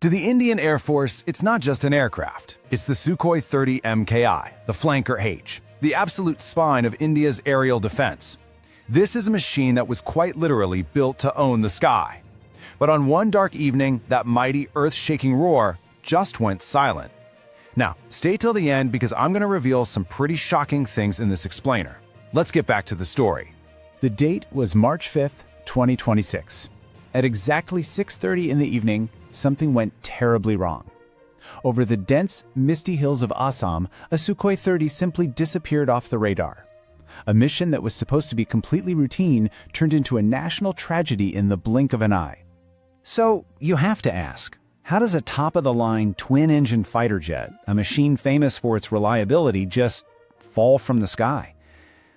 To the Indian Air Force, it's not just an aircraft. It's the Sukhoi 30 MKI, the Flanker H, the absolute spine of India's aerial defense. This is a machine that was quite literally built to own the sky. But on one dark evening, that mighty earth-shaking roar just went silent. Now, stay till the end because I'm going to reveal some pretty shocking things in this explainer. Let's get back to the story. The date was March 5th, 2026. At exactly 6:30 in the evening, something went terribly wrong. Over the dense, misty hills of Assam, a Sukhoi 30 simply disappeared off the radar. A mission that was supposed to be completely routine turned into a national tragedy in the blink of an eye. So, you have to ask, how does a top-of-the-line twin-engine fighter jet, a machine famous for its reliability, just fall from the sky?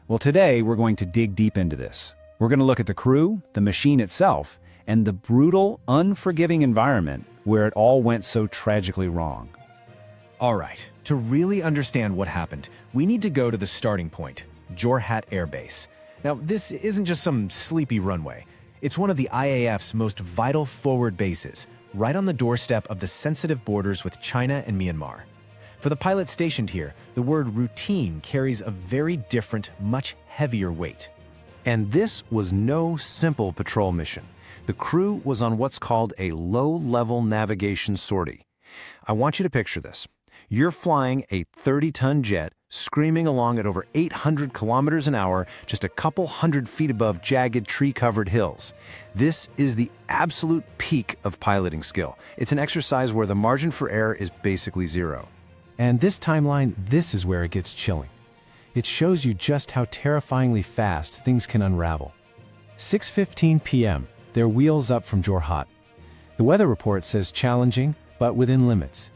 Well, today we're going to dig deep into this. We're going to look at the crew, the machine itself, and the brutal, unforgiving environment where it all went so tragically wrong. All right, to really understand what happened, we need to go to the starting point, Jorhat Air Base. Now, this isn't just some sleepy runway. It's one of the IAF's most vital forward bases, right on the doorstep of the sensitive borders with China and Myanmar. For the pilots stationed here, the word routine carries a very different, much heavier weight. And this was no simple patrol mission. The crew was on what's called a low-level navigation sortie. I want you to picture this. You're flying a 30-ton jet, screaming along at over 800 kilometers an hour, just a couple hundred feet above jagged tree-covered hills. This is the absolute peak of piloting skill. It's an exercise where the margin for error is basically zero. And this timeline, this is where it gets chilling. It shows you just how terrifyingly fast things can unravel. 6:15 p.m., they're wheels up from Jorhat. The weather report says challenging, but within limits.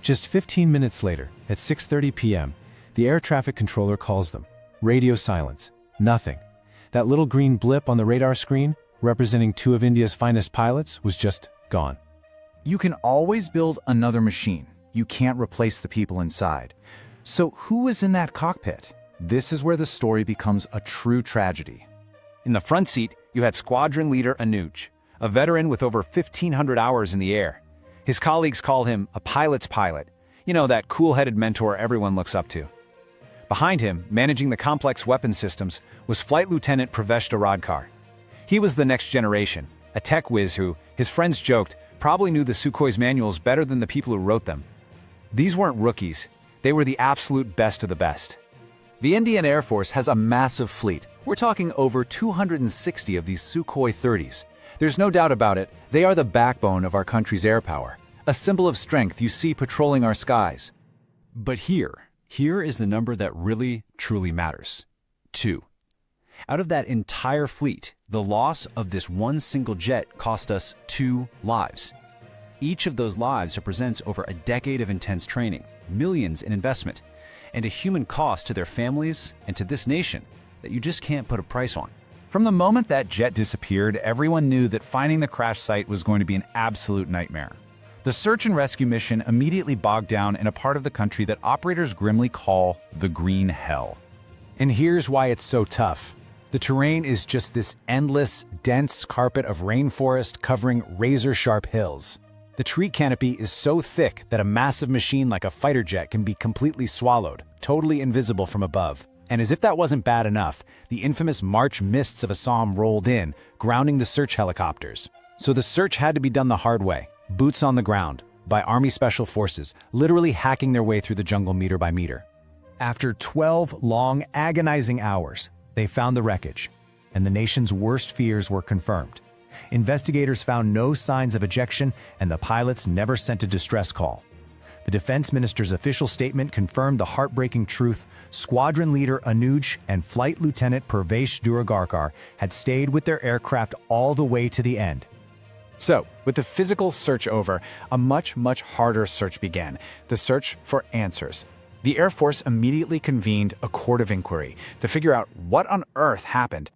Just 15 minutes later, at 6:30 p.m., the air traffic controller calls them. Radio silence. Nothing. That little green blip on the radar screen, representing two of India's finest pilots, was just gone. You can always build another machine. You can't replace the people inside. So who was in that cockpit? This is where the story becomes a true tragedy. In the front seat, you had squadron leader Anuj, a veteran with over 1,500 hours in the air. His colleagues call him a pilot's pilot. You know, that cool-headed mentor everyone looks up to. Behind him, managing the complex weapon systems, was Flight Lieutenant Pravesh Dharadkar. He was the next generation, a tech whiz who, his friends joked, probably knew the Sukhoi's manuals better than the people who wrote them. These weren't rookies. They were the absolute best of the best. The Indian Air Force has a massive fleet. We're talking over 260 of these Sukhoi 30s. There's no doubt about it, they are the backbone of our country's air power, a symbol of strength you see patrolling our skies. But here is the number that really, truly matters. 2. Out of that entire fleet, the loss of this one single jet cost us 2 lives. Each of those lives represents over a decade of intense training, millions in investment, and a human cost to their families and to this nation that you just can't put a price on. From the moment that jet disappeared, everyone knew that finding the crash site was going to be an absolute nightmare. The search and rescue mission immediately bogged down in a part of the country that operators grimly call the Green Hell. And here's why it's so tough. The terrain is just this endless, dense carpet of rainforest covering razor-sharp hills. The tree canopy is so thick that a massive machine like a fighter jet can be completely swallowed, totally invisible from above. And as if that wasn't bad enough, the infamous March mists of Assam rolled in, grounding the search helicopters. So the search had to be done the hard way, boots on the ground, by Army Special Forces, literally hacking their way through the jungle meter by meter. After 12 long, agonizing hours, they found the wreckage, and the nation's worst fears were confirmed. Investigators found no signs of ejection, and the pilots never sent a distress call. The defense minister's official statement confirmed the heartbreaking truth: squadron leader Anuj and flight lieutenant Pravesh Dharadkar had stayed with their aircraft all the way to the end. So, with the physical search over, a much harder search began, the search for answers. The Air Force immediately convened a court of inquiry to figure out what on earth happened.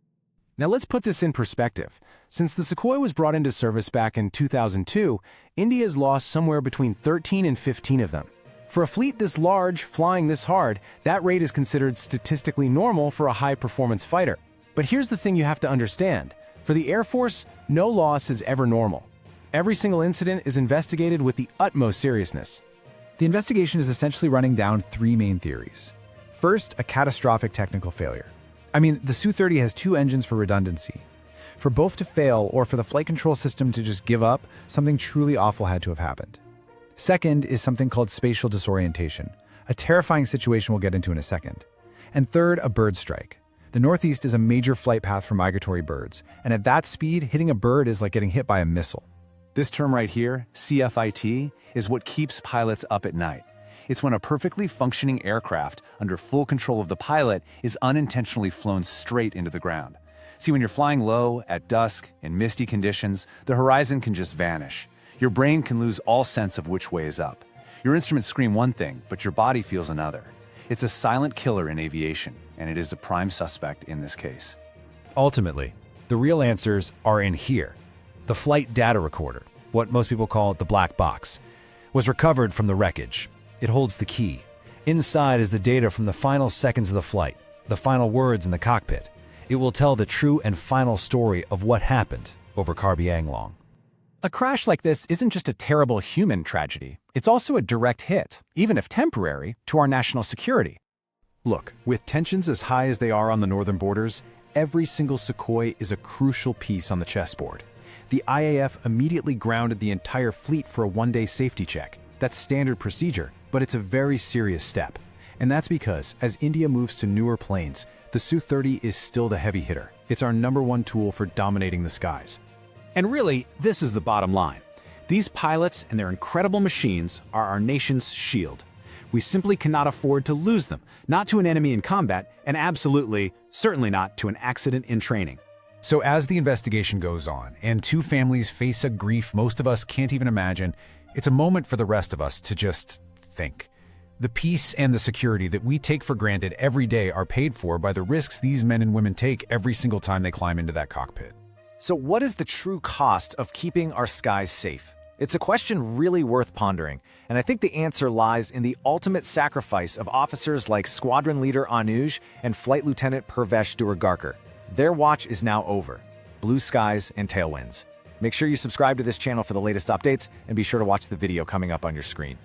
Now let's put this in perspective. Since the Sukhoi was brought into service back in 2002, India's lost somewhere between 13 and 15 of them. For a fleet this large, flying this hard, that rate is considered statistically normal for a high-performance fighter. But here's the thing you have to understand. For the Air Force, no loss is ever normal. Every single incident is investigated with the utmost seriousness. The investigation is essentially running down three main theories. First, a catastrophic technical failure. The Su-30 has two engines for redundancy. For both to fail or for the flight control system to just give up, something truly awful had to have happened. Second is something called spatial disorientation, a terrifying situation we'll get into in a second. And third, a bird strike. The Northeast is a major flight path for migratory birds, and at that speed, hitting a bird is like getting hit by a missile. This term right here, CFIT, is what keeps pilots up at night. It's when a perfectly functioning aircraft, under full control of the pilot, is unintentionally flown straight into the ground. See, when you're flying low, at dusk, in misty conditions, the horizon can just vanish. Your brain can lose all sense of which way is up. Your instruments scream one thing, but your body feels another. It's a silent killer in aviation, and it is a prime suspect in this case. Ultimately, the real answers are in here. The flight data recorder, what most people call the black box, was recovered from the wreckage. It holds the key. Inside is the data from the final seconds of the flight, the final words in the cockpit. It will tell the true and final story of what happened over Karbi Anglong. A crash like this isn't just a terrible human tragedy, it's also a direct hit, even if temporary, to our national security. Look, with tensions as high as they are on the northern borders, every single Sukhoi is a crucial piece on the chessboard. The IAF immediately grounded the entire fleet for a one-day safety check. That's standard procedure, but it's a very serious step. And that's because, as India moves to newer planes, the Su-30 is still the heavy hitter. It's our #1 tool for dominating the skies. And really, this is the bottom line. These pilots and their incredible machines are our nation's shield. We simply cannot afford to lose them, not to an enemy in combat, and certainly not to an accident in training. So as the investigation goes on, and two families face a grief most of us can't even imagine, it's a moment for the rest of us to just think. The peace and the security that we take for granted every day are paid for by the risks these men and women take every single time they climb into that cockpit. So what is the true cost of keeping our skies safe? It's a question really worth pondering, and I think the answer lies in the ultimate sacrifice of officers like Squadron Leader Anuj and Flight Lieutenant Purvesh Duragarkar. Their watch is now over. Blue skies and tailwinds. Make sure you subscribe to this channel for the latest updates, and be sure to watch the video coming up on your screen.